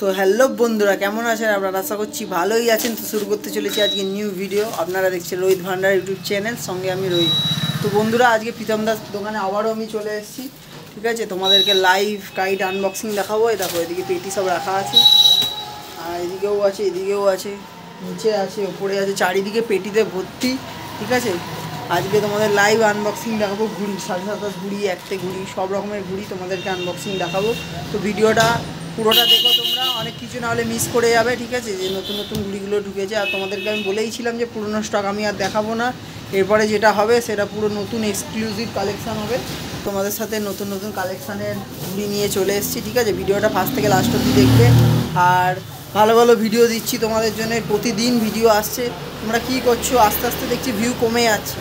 তো হ্যালো বন্ধুরা, কেমন আছেন আপনারা? আশা করছি ভালোই আছেন। তো শুরু করতে চলেছি আজকে নিউ ভিডিও। আপনারা দেখছেন রোহিত ভান্ডার ইউটিউব চ্যানেল, সঙ্গে আমি রোহিত। তো বন্ধুরা, আজকে প্রীতম দাস দোকানে আবারও আমি চলে এসেছি। ঠিক আছে, তোমাদেরকে লাইভ কাইট আনবক্সিং দেখাবো। এই দেখো, এদিকে পেটি সব রাখা আছে, আর এদিকেও আছে, এদিকেও আছে, নিচে আছে, ওপরে আছে, চারিদিকে পেটিতে ভর্তি। ঠিক আছে, আজকে তোমাদের লাইভ আনবক্সিং দেখাবো। ঘুড়ি 27.5 ঘুড়ি, একতে ঘুড়ি, সব রকমের ঘুড়ি তোমাদেরকে আনবক্সিং দেখাবো। তো ভিডিওটা পুরোটা দেখো তোমরা, অনেক কিছু না হলে মিস করে যাবে। ঠিক আছে, যে নতুন নতুন ঘুড়িগুলো ঢুকেছে, আর তোমাদেরকে আমি বলেইছিলাম যে পুরনো স্টক আমি আর দেখাবো না। এরপরে যেটা হবে সেটা পুরো নতুন এক্সক্লুসিভ কালেকশান হবে। তোমাদের সাথে নতুন নতুন কালেকশানের ঘুড়ি নিয়ে চলে এসেছি। ঠিক আছে, ভিডিওটা ফার্স্ট থেকে লাস্ট অবধি দেখবে। আর ভালো ভালো ভিডিও দিচ্ছি তোমাদের জন্য, প্রতিদিন ভিডিও আসছে। তোমরা কী করছো? আস্তে আস্তে দেখছি ভিউ কমে যাচ্ছে,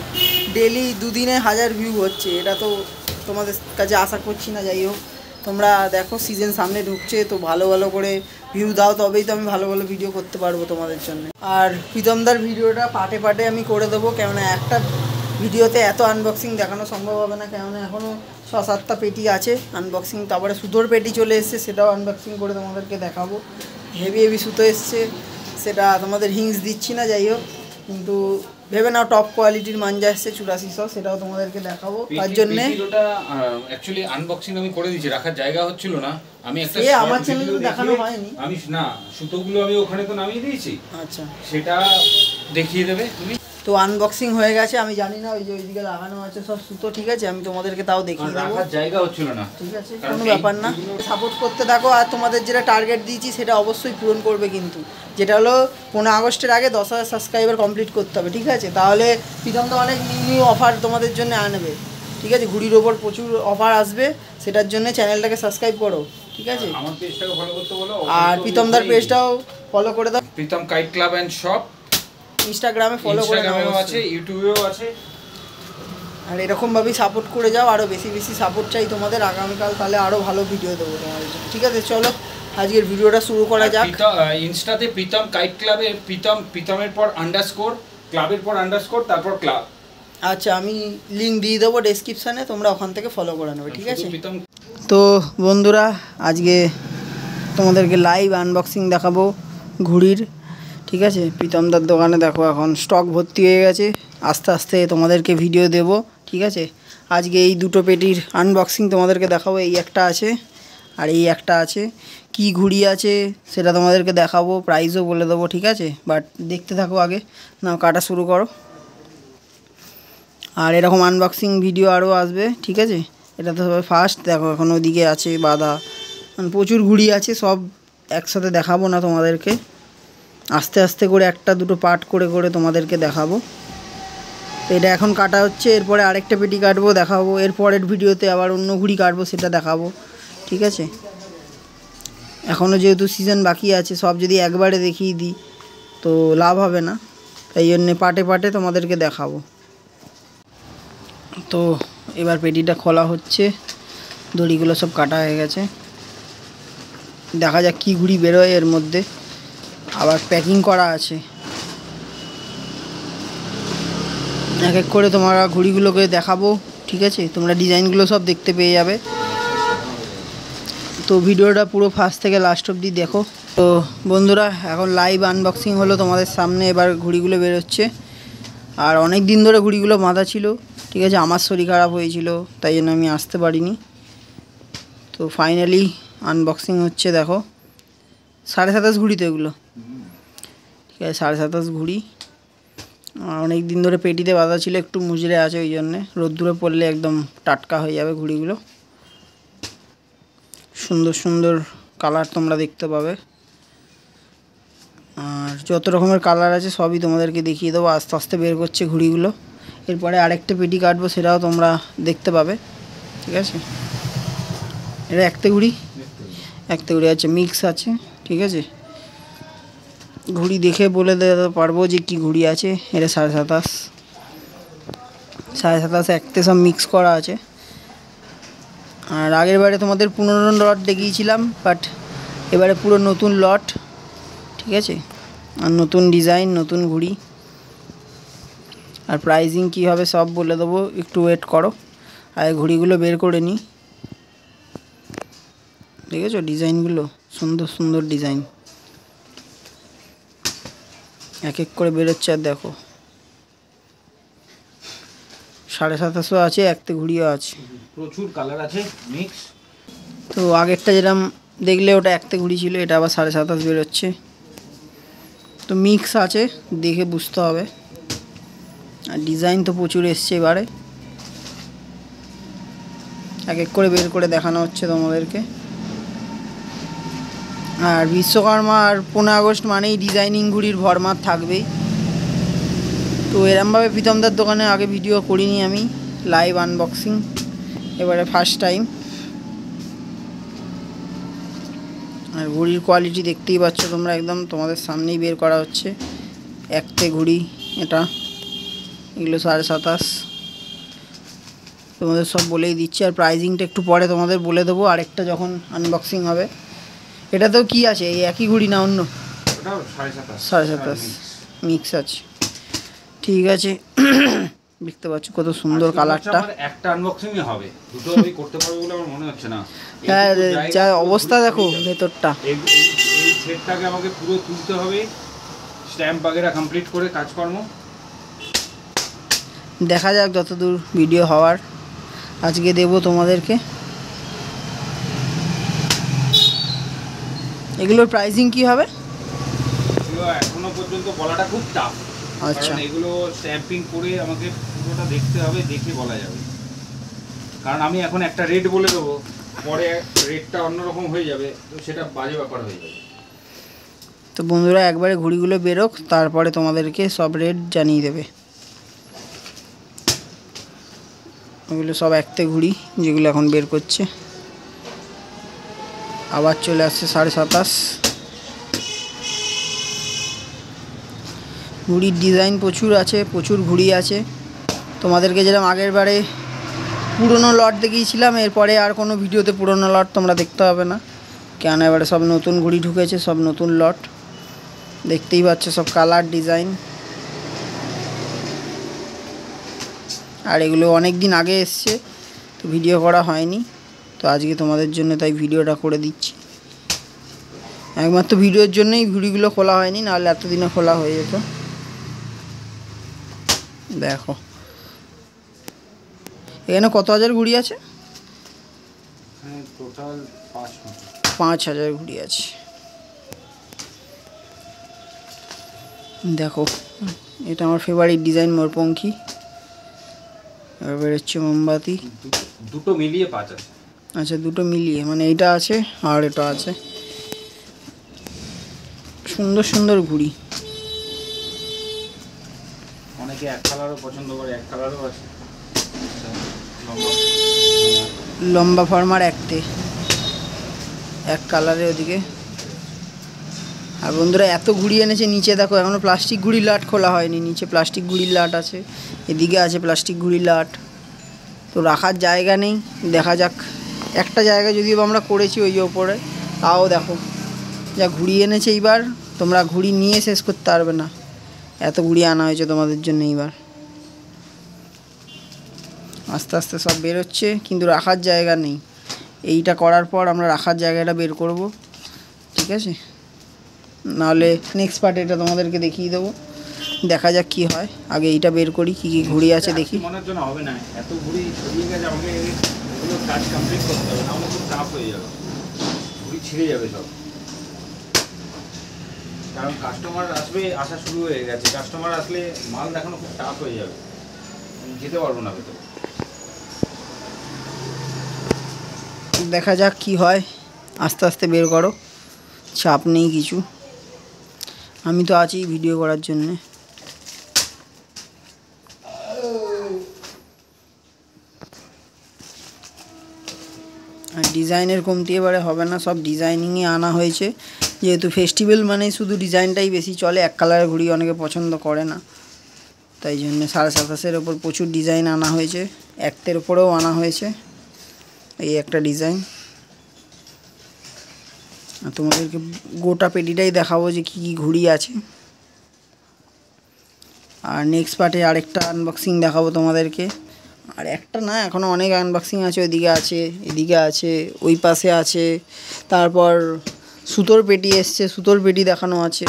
ডেলি দুদিনে 1000 ভিউ হচ্ছে। এটা তো তোমাদের কাছে আশা করছি না। যাই হোক, তোমরা দেখো, সিজন সামনে ঢুকছে, তো ভালো ভালো করে ভিউ দাও, তবেই তো আমি ভালো ভালো ভিডিও করতে পারবো তোমাদের জন্য। আর প্রীতমদার ভিডিওটা পার্টে পার্টে আমি করে দেবো, কেননা একটা ভিডিওতে এত আনবক্সিং দেখানো সম্ভব হবে না। কেননা এখনও 6-7টা পেটি আছে আনবক্সিং, তারপরে সুতোর পেটি চলে এসছে, সেটাও আনবক্সিং করে তোমাদেরকে দেখাবো। হেভি হেভি সুতো এসছে, সেটা তোমাদের হিংস দিচ্ছি না। যাই হোক, কিন্তু ভেবে নাও টপ কোয়ালিটির মাঞ্জা এসছে 8400, সেটাও তোমাদেরকে দেখাবো। তার জন্য ওটা অ্যাকচুয়ালি আনবক্সিং আমি করে দিয়েছি, রাখার জায়গা হচ্ছিল না। আমি একটা আমার চ্যানেলে দেখানো হয়নি, আমি না সুতোগুলো আমি ওখানে তো নামিয়ে দিয়েছি। আচ্ছা, সেটা দেখিয়ে দেবে তুমি। তো আনবক্সিং হয়ে গেছে, আমি জানি না ওই যে ওইদিকে লাগানো আছে সব সুতো। ঠিক আছে, আমি তোমাদেরকে তাও দেখিয়ে দেবো, রাখার জায়গা হচ্ছিল না। ঠিক আছে, কোনো ব্যাপার না। সাপোর্ট করতে থাকো, আর তোমাদের যেটা টার্গেট দিয়েছি সেটা অবশ্যই পূরণ করবে। কিন্তু যেটা হলো 15 আগস্টের আগে 10,000 সাবস্ক্রাইবার কমপ্লিট করতে হবে। ঠিক আছে, তাহলে প্রীতম তো অনেক নিউ নিউ অফার তোমাদের জন্য আনবে। ঠিক আছে, ঘুড়ির ওপর প্রচুর অফার আসবে, সেটার জন্য চ্যানেলটাকে সাবস্ক্রাইব করো। ঠিক আছে, আমার পেজটাকে ফলো করতে বলো, আর প্রীতমদার পেজটাও ফলো করে দাও। Pritam kite club and shop ইনস্টাগ্রামে ফলো করে নাও, আছে, ইউটিউবেও আছে। আর এরকমভাবেই সাপোর্ট করে যাও, আরও বেশি বেশি সাপোর্ট চাই তোমাদের। আগামীকাল তাহলে আরও ভালো ভিডিও দেবো তোমাদের জন্য। ঠিক আছে, চলো আজকের ভিডিওটা শুরু করা যাক। ইনস্টাতে প্রীতম কাইট ক্লাবে প্রীতমের পর আন্ডারস্কোর, ক্লাবের পর আন্ডারস্কোর, তারপর ক্লাব। আচ্ছা, আমি লিঙ্ক দিয়ে দেবো ডেসক্রিপশানে, তোমরা ওখান থেকে ফলো করে নেবে। ঠিক আছে, তো বন্ধুরা, আজকে তোমাদেরকে লাইভ আনবক্সিং দেখাবো ঘুড়ির। ঠিক আছে, প্রীতমদার দোকানে দেখো এখন স্টক ভর্তি হয়ে গেছে, আস্তে আস্তে তোমাদেরকে ভিডিও দেব। ঠিক আছে, আজকে এই দুটো পেটির আনবক্সিং তোমাদেরকে দেখাবো। এই একটা আছে আর এই একটা আছে। কি ঘুড়ি আছে সেটা তোমাদেরকে দেখাবো, প্রাইসও বলে দেবো। ঠিক আছে, বাট দেখতে থাকো, আগে নাও কাটা শুরু করো। আর এরকম আনবক্সিং ভিডিও আরও আসবে। ঠিক আছে, এটা তো সবাই ফার্স্ট। দেখো এখন ওদিকে আছে বাঁধা, মানে প্রচুর ঘুড়ি আছে, সব একসাথে দেখাবো না তোমাদেরকে, আস্তে আস্তে করে একটা দুটো পার্ট করে করে তোমাদেরকে দেখাবো। তো এটা এখন কাটা হচ্ছে, এরপরে আরেকটা পেটি কাটবো, দেখাবো। এরপরের ভিডিওতে আবার অন্য ঘুড়ি কাটবো, সেটা দেখাবো। ঠিক আছে, এখনও যেহেতু সিজন বাকি আছে, সব যদি একবারে দেখিয়ে দিই তো লাভ হবে না, তাই জন্যে পার্টে পার্টে তোমাদেরকে দেখাবো। তো এবার পেটিটা খোলা হচ্ছে, দড়িগুলো সব কাটা হয়ে গেছে, দেখা যাক কী ঘুড়ি বেরোয় এর মধ্যে। আবার প্যাকিং করা আছে, এক এক করে তোমরা ঘুড়িগুলোকে দেখাবো। ঠিক আছে, তোমরা ডিজাইনগুলো সব দেখতে পেয়ে যাবে। তো ভিডিওটা পুরো ফার্স্ট থেকে লাস্ট অবধি দেখো। তো বন্ধুরা, এখন লাইভ আনবক্সিং হলো তোমাদের সামনে। এবার ঘুড়িগুলো বেরোচ্ছে, আর অনেক দিন ধরে ঘুড়িগুলো বাঁধা ছিল। ঠিক আছে, আমার শরীর খারাপ হয়েছিল, তাই জন্য আমি আসতে পারিনি। তো ফাইনালি আনবক্সিং হচ্ছে, দেখো 27.5 ঘুড়ি তো এগুলো। ঠিক আছে, 27.5 ঘুড়ি, অনেক দিন ধরে পেটিতে বাঁধা ছিল, একটু মুজড়ে আছে, ওই জন্যে রোদ্দুরে পড়লে একদম টাটকা হয়ে যাবে ঘুড়িগুলো। সুন্দর সুন্দর কালার তোমরা দেখতে পাবে, আর যত রকমের কালার আছে সবই তোমাদেরকে দেখিয়ে দেবো। আস্তে আস্তে বের করছে ঘুড়িগুলো, এরপরে আরেকটা পেটি কাটবো, সেটাও তোমরা দেখতে পাবে। ঠিক আছে, এটা একতে ঘুড়ি আছে, মিক্স আছে। ঠিক আছে, ঘুড়ি দেখে বলে দিতে পারবো যে কি ঘুড়ি আছে। এটা 27.5 একতে সব মিক্স করা আছে। আর আগের বারে তোমাদের পুরনো লট দেখিয়েছিলাম, বাট এবারে পুরো নতুন লট। ঠিক আছে, আর নতুন ডিজাইন, নতুন ঘুড়ি। আর প্রাইজিং কী হবে সব বলে দেবো, একটু ওয়েট করো। আর ঘুড়িগুলো বের করে নিই, দেখেছো ডিজাইনগুলো। সুন্দর সুন্দর ডিজাইন এক এক করে বেরোচ্ছে। আর দেখো 2750 আছে, একতে ঘুড়িও আছে, প্রচুর কালার আছে মিক্স। তো আগেরটা যেরকম দেখলে ওটা একতে ঘুড়ি ছিল, এটা আবার 2750 বেরোচ্ছে। তো মিক্স আছে, দেখে বুঝতে হবে। আর ডিজাইন তো প্রচুর এসছে এবারে, এক এক করে বের করে দেখানো হচ্ছে তোমাদেরকে। আর বিশ্বকর্মা আর 15 আগস্ট মানেই ডিজাইনিং ঘুড়ির ভরমার থাকবেই। তো এরমভাবে প্রীতমদার দোকানে আগে ভিডিও করিনি আমি, লাইভ আনবক্সিং এবারে ফার্স্ট টাইম। আর ঘুড়ির কোয়ালিটি দেখতেই পাচ্ছ তোমরা, একদম তোমাদের সামনেই বের করা হচ্ছে। একতে ঘুড়ি এটা, এগুলো 2750 তোমাদের সব বলেই দিচ্ছি। আর প্রাইজিংটা একটু পরে তোমাদের বলে দেবো আরেকটা যখন আনবক্সিং হবে। এটাতেও কি আছে, এই একই ঘুড়ি না অন্য? 2750 মিক্স আছে, ঠিক আছে। দেখতে পাচ্ছ কত সুন্দর কালারটা। একটা আনবক্সিংই হবে, দুটো আমি করতে পারবো বলে আমার মনে হচ্ছে না। হ্যাঁ, যা অবস্থা দেখো ভেতরটা। এই সেটটাকে আমাকে পুরো তুলতে হবে, স্ট্যাম্প বাগেরা কমপ্লিট করে কাজকর্ম। দেখা যাক যতদূর ভিডিও হওয়ার, আজকে দেবো তোমাদেরকে। এগুলোর প্রাইসিং কি হবে? এখনো পর্যন্ত বলাটা খুব টাফ। আচ্ছা, এগুলো স্ট্যাম্পিং করে আমাকে পুরোটা দেখতে হবে, দেখে বলা যাবে। কারণ আমি এখন একটা রেট বলে দেবো, পরে রেটটা অন্যরকম হয়ে যাবে, তো সেটা বাজে ব্যাপার হয়ে যাবে। তো বন্ধুরা একবারে ঘুড়িগুলো বেরোক, তারপরে তোমাদেরকে সব রেট জানিয়ে দেবে। ওগুলো সব একতে ঘুড়ি যেগুলো এখন বের করছে। আবার চলে আসছে 2750। ঘুড়ির ডিজাইন প্রচুর আছে, প্রচুর ঘুড়ি আছে। তোমাদেরকে যেরকম আগের বারে পুরনো লট দেখিয়েছিলাম, এরপরে আর কোনো ভিডিওতে পুরনো লট তোমরা দেখতে হবে না, কেন এবারে সব নতুন ঘুড়ি ঢুকেছে, সব নতুন লট দেখতেই পাচ্ছ, সব কালার ডিজাইন। আর এগুলো অনেক দিন আগে এসছে, তো ভিডিও করা হয়নি, তো আজকে তোমাদের জন্য তাই ভিডিওটা করে দিচ্ছি। একমাত্র ভিডিওর জন্যই ঘুড়িগুলো খোলা হয়নি, নাহলে এতদিনে খোলা হয়ে যেত। দেখো এখানে কত হাজার ঘুড়ি আছে? টোটাল 5000 ঘুড়ি আছে। দেখো এটা আমার ফেভারিট ডিজাইন, মোরপঙ্খী। এবার বেরোচ্ছে মোমবাতি, দুটো মিলিয়ে 5 আছে। আচ্ছা, দুটো মিলিয়ে, মানে এইটা আছে আর এটা আছে। সুন্দর সুন্দর ঘুড়ি। অনেকে এক কালারও পছন্দ করে, এক কালারও আছে। লম্বা ফর্মার একতে, এক কালারে ওদিকে। আর বন্ধুরা এত ঘুড়ি এনেছে, নিচে দেখো এখনও প্লাস্টিক ঘুড়ির লাট খোলা হয়নি, নিচে প্লাস্টিক ঘুড়ির লাট আছে, এদিকে আছে প্লাস্টিক ঘুড়ির লাট। তো রাখার জায়গা নেই, দেখা যাক। একটা জায়গা যদিও আমরা করেছি ওই যে ওপরে, তাও দেখো যা ঘুড়ি এনেছে। এইবার তোমরা ঘুড়ি নিয়ে শেষ করতে পারবে না, এত ঘুড়ি আনা হয়েছে তোমাদের জন্য। এইবার আস্তে আস্তে সব বেরোচ্ছে, কিন্তু রাখার জায়গা নেই। এইটা করার পর আমরা রাখার জায়গাটা বের করব, ঠিক আছে? নাহলে নেক্সট পার্টে এটা তোমাদেরকে দেখিয়ে দেবো, দেখা যাক কি হয়। আগে এইটা বের করি, কী কী ঘুড়ি আছে দেখি। মনের জন্য হবে না, এত ঘুড়ি ছড়িয়ে গেছে, আমাকে এগুলো কাজ কমপ্লিট করতে হবে, না আমার খুব টাফ হয়ে যাবে, ঘুড়ি ছিঁড়ে যাবে সব। কারণ কাস্টমার আসবে, আসা শুরু হয়ে গেছে, কাস্টমার আসলে মাল দেখানো খুব টাফ হয়ে যাবে, যেতে পারবো না ভেতরে। দেখা যাক কি হয়, আস্তে আস্তে বের করো, চাপ নেই কিছু, আমি তো আছি ভিডিও করার জন্যে। আর ডিজাইনের কমতি এবারে হবে না, সব ডিজাইনিংই আনা হয়েছে, যেহেতু ফেস্টিভ্যাল মানে শুধু ডিজাইনটাই বেশি চলে, এক কালারের ঘুড়ি অনেকে পছন্দ করে না, তাই জন্য 2750-এর ওপর প্রচুর ডিজাইন আনা হয়েছে, একতের ওপরেও আনা হয়েছে। এই একটা ডিজাইন, আর তোমাদেরকে গোটা পেটিটাই দেখাবো যে কী কী ঘুড়ি আছে। আর নেক্সট পার্টে আরেকটা আনবক্সিং দেখাবো তোমাদেরকে, আর একটা না, এখনও অনেক আনবক্সিং আছে, ওইদিকে আছে, এদিকে আছে, ওই পাশে আছে, তারপর সুতোর পেটি এসছে, সুতোর পেটি দেখানো আছে।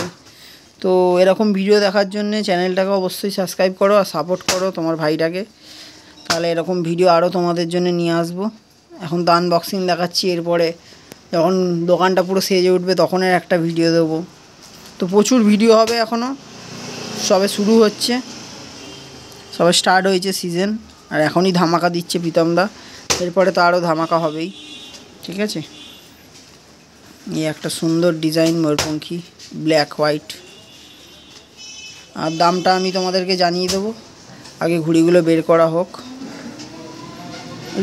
তো এরকম ভিডিও দেখার জন্য চ্যানেলটাকে অবশ্যই সাবস্ক্রাইব করো আর সাপোর্ট করো তোমার ভাইটাকে, তাহলে এরকম ভিডিও আরও তোমাদের জন্য নিয়ে আসবো। এখন তো আনবক্সিং দেখাচ্ছি, এরপরে যখন দোকানটা পুরো সেজে উঠবে তখনের একটা ভিডিও দেবো। তো প্রচুর ভিডিও হবে, এখনও সবে শুরু হচ্ছে, সবে স্টার্ট হয়েছে সিজন, আর এখনই ধামাকা দিচ্ছে প্রীতমদা, এরপরে তো আরও ধামাকা হবেই, ঠিক আছে। এই একটা সুন্দর ডিজাইন ময়ূরপঙ্খী, ব্ল্যাক হোয়াইট। আর দামটা আমি তোমাদেরকে জানিয়ে দেবো, আগে ঘুড়িগুলো বের করা হোক।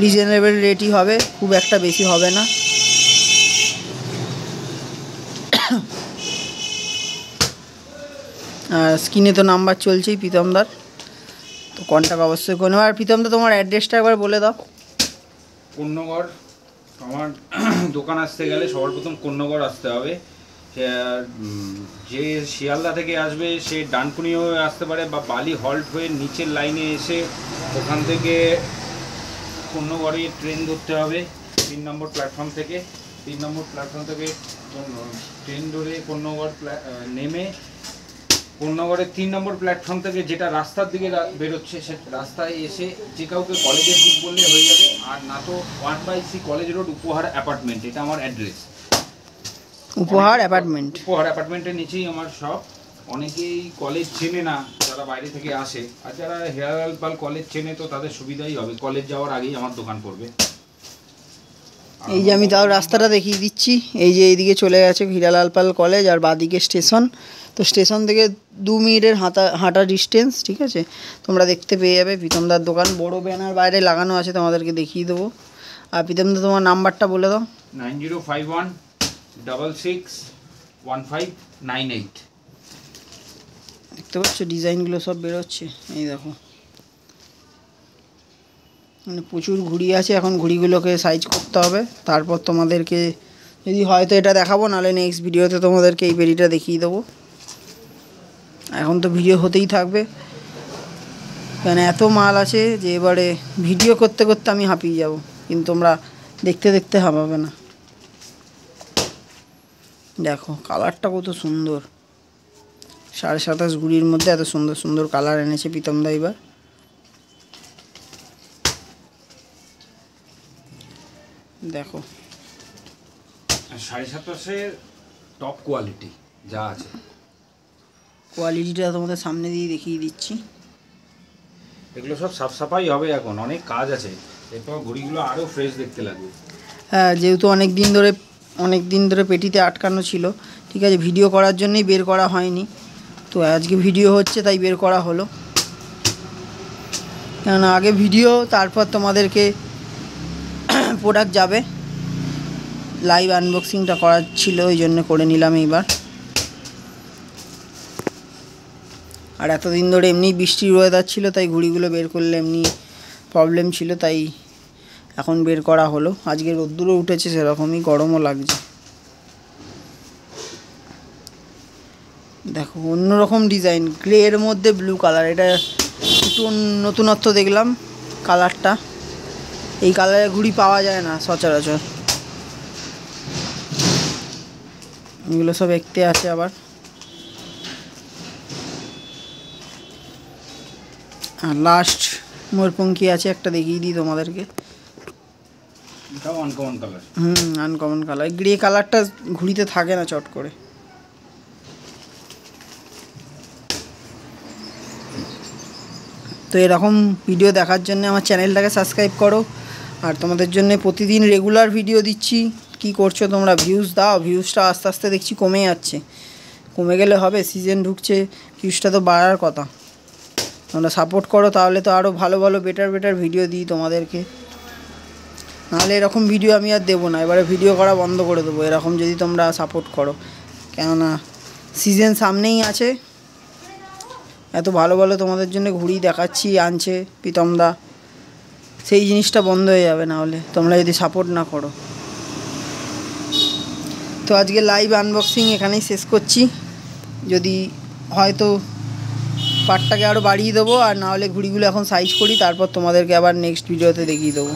রিজনেবল রেটই হবে, খুব একটা বেশি হবে না। আর স্ক্রিনে তো নাম্বার চলছেই প্রীতমদার, তো কন্ট্যাক্ট অবশ্যই করে নেবো। আর প্রীতমদা তোমার অ্যাড্রেসটা একবার বলে দাও। কন্যগড়, আমার দোকান আসতে গেলে সবার প্রথম কন্যগড় আসতে হবে। যে শিয়ালদা থেকে আসবে সে ডানকুনি হয়ে আসতে পারে, বা বালি হল্ট হয়ে নিচের লাইনে এসে ওখান থেকে কন্যগড়ে ট্রেন ধরতে হবে 3 নম্বর প্ল্যাটফর্ম থেকে। 3 নম্বর প্ল্যাটফর্ম থেকে ট্রেন ধরে কন্যগড় নেমে কন্যগড়ের 3 নম্বর প্ল্যাটফর্ম থেকে যেটা রাস্তার দিকে বেরোচ্ছে সে রাস্তায় এসে যে কাউকে কলেজের দিক বললে হয়ে যাবে। আর না তো 1/C কলেজ রোড উপহার অ্যাপার্টমেন্ট, এটা আমার অ্যাড্রেস। উপহার অ্যাপার্টমেন্ট, উপহার অ্যাপার্টমেন্টের নিচেই আমার শপ। অনেকেই কলেজ চেনে না যারা বাইরে থেকে আসে, আর যারা হিরালাল পাল কলেজ চেনে তো তাদের সুবিধাই হবে, কলেজ যাওয়ার আগেই আমার দোকান পড়বে। এই যে আমি তাও রাস্তাটা দেখিয়ে দিচ্ছি, এই যে এইদিকে চলে গেছে হিরালাল পাল কলেজ আর বাদিকে স্টেশন। তো স্টেশন থেকে 2 মিনিটের হাঁটা ডিস্টেন্স, ঠিক আছে। তোমরা দেখতে পেয়ে যাবে প্রীতমদার দোকান, বড় ব্যানার বাইরে লাগানো আছে, তোমাদেরকে দেখিয়ে দেবো। আর প্রীতমদা তোমার নাম্বারটা বলে দাও। 9051661598। দেখতে পাচ্ছ ডিজাইনগুলো সব বেরোচ্ছে, এই দেখো, মানে প্রচুর ঘুড়ি আছে। এখন ঘুড়িগুলোকে সাইজ করতে হবে, তারপর তোমাদেরকে যদি হয়তো এটা দেখাবো, নাহলে নেক্সট ভিডিওতে তোমাদেরকে এই পেটিটা দেখিয়ে দেবো। এখন তো ভিডিও হতেই থাকবে, মানে এত মাল আছে যে এবারে ভিডিও করতে করতে আমি হাঁপিয়ে যাব, কিন্তু তোমরা দেখতে দেখতে হাঁপাবে না। দেখো কালারটা কত সুন্দর, 27.5 ঘুড়ির মধ্যে এত সুন্দর সুন্দর কালার এনেছে প্রীতমদা এবার। দেখো 7.5-এর টপ কোয়ালিটি যা আছে, কোয়ালিটিটা তোমাদের সামনে দিয়ে দেখিয়ে দিচ্ছি। এগুলো সব সাফ সাফাই হবে, এখন অনেক কাজ আছে, এরপর ঘুড়িগুলো আরও ফ্রেশ দেখতে লাগবে। হ্যাঁ, যেহেতু অনেক দিন ধরে পেটিতে আটকানো ছিল, ঠিক আছে, ভিডিও করার জন্যই বের করা হয়নি, তো আজকে ভিডিও হচ্ছে তাই বের করা হলো। কেননা আগে ভিডিও, তারপর তোমাদেরকে প্রোডাক্ট যাবে, লাইভ আনবক্সিংটা করার ছিল, ওই জন্য করে নিলাম এইবার। আর এতদিন ধরে এমনি বৃষ্টির ওয়েদার ছিল, তাই ঘুড়িগুলো বের করলে এমনি প্রবলেম ছিল, তাই এখন বের করা হলো। আজকে রোদ্দুরও উঠেছে, সেরকমই গরমও লাগছে। দেখো অন্যরকম ডিজাইন, গ্রে এর মধ্যে ব্লু কালার, এটা একটু নতুনত্ব দেখলাম কালারটা। এই কালারের ঘুড়ি পাওয়া যায় না সচরাচর। এগুলো সব দেখতে আছে আবার। আর লাস্ট ময়ূরপঙ্খী আছে একটা, দেখিয়ে দিই তোমাদেরকে। এটাও uncommon colour. Uncommon colour, grey কালারটা ঘুড়িতে থাকে না চট করে। তো এরকম ভিডিও দেখার জন্য আমার চ্যানেলটাকে সাবস্ক্রাইব করো। আর তোমাদের জন্য প্রতিদিন রেগুলার ভিডিও দিচ্ছি। কি করছো তোমরা? ভিউজ দাও। ভিউজটা আস্তে আস্তে দেখছি কমে যাচ্ছে, কমে গেলে হবে, সিজন ঢুকছে, ভিউজটা তো বাড়ার কথা। তোমরা সাপোর্ট করো, তাহলে তো আরও ভালো ভালো বেটার ভিডিও দিই তোমাদেরকে। নাহলে এরকম ভিডিও আমি আর দেবো না, এবারে ভিডিও করা বন্ধ করে দেবো এরকম যদি তোমরা সাপোর্ট করো। কেননা সিজন সামনেই আছে, এত ভালো ভালো তোমাদের জন্য ঘুড়ি দেখাচ্ছি, আনছে প্রীতমদা, সেই জিনিসটা বন্ধ হয়ে যাবে না হলে, তোমরা যদি সাপোর্ট না করো। তো আজকে লাইভ আনবক্সিং এখানেই শেষ করছি। যদি হয়তো পার্টটাকে আরও বাড়িয়ে দেবো, আর না হলে ঘুড়িগুলো এখন সাইজ করি, তারপর তোমাদেরকে আবার নেক্সট ভিডিওতে দেখিয়ে দেবো।